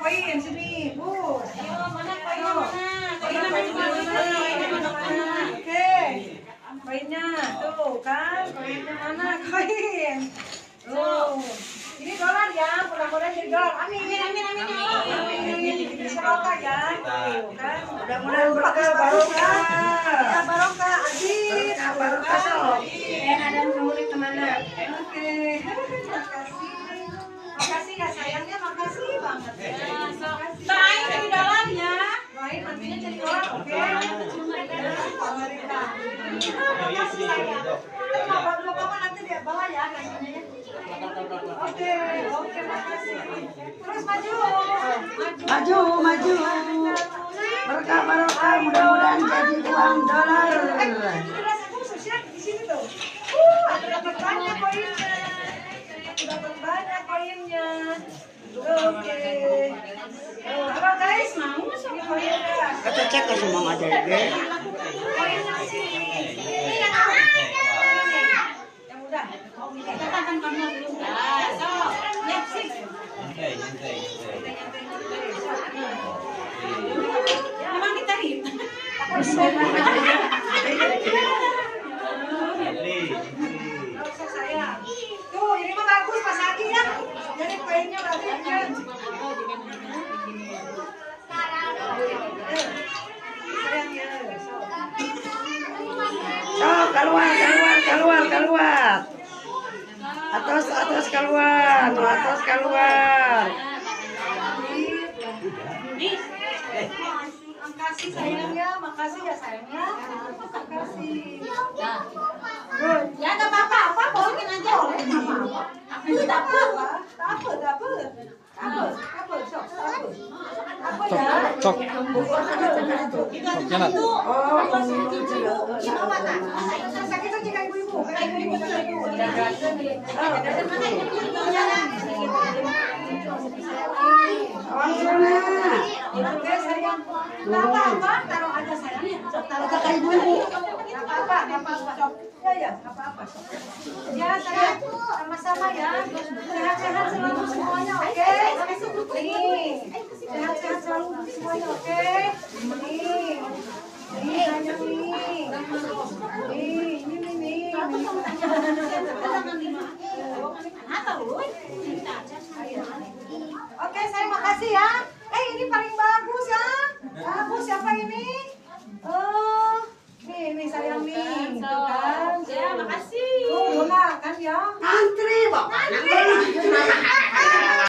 koin sini, Bu. Ayo, mana koinnya mana? Oke. Koinnya tuh kan, koinnya mana koin? Tuh. Ini dolar ya, mudah-mudahan jadi dolar. Amin. Ini barokah ya. Tuh kan. Mudah-mudahan berkah barokah. Ya barokah, Adit. Barokah sok. Ada murid kemana? Oke. Makasih ya sayangnya, makasih banget. Doain jadi dolar ya. Doain nantinya jadi dolar, oke? Pemerintah. Makasih sayang. Kalau kamu nanti dia bawa ya kayaknya. Oke, makasih. Terus maju. Berkah barokah, mudah-mudahan jadi uang dolar. Di sini tuh. Aku dapat banyak koinnya. Oke. Halo guys, mau ini koinnya. Kata cek ke semua aja ya. Koinnya sini. Ini yang udah. Kita kan kamu belum. Nah, so, lihat sih. Memang kita hit. Saya. Tuh, ini mah bagus Mas Aki ya. Jadi koinnya bagus kan. So, keluar. Atas keluar. Makasih sayangnya, makasih ya sayangnya. Makasih. Ya enggak apa-apa, masukin aja. Tak apa. Sok. Jangan. Sakit aja kayak ibu-ibu. Oke sayang. Apa-apa, taruh aja sayangnya. Taruh ke ibu-ibu. Apa-apa. Ya, apa-apa. Ya sayang, sama-sama ya. Sehat-sehat selalu semuanya, oke? Nih, sehat-sehat selalu semuanya, oke? Nih sayang nih. Nih. Oke, saya makasih ya. Ini paling bagus ya. Bagus siapa ini? Oh, nih sayang nih. Tuh kan. Ya, makasih. Tuh, kan ya. Antri, Bapak.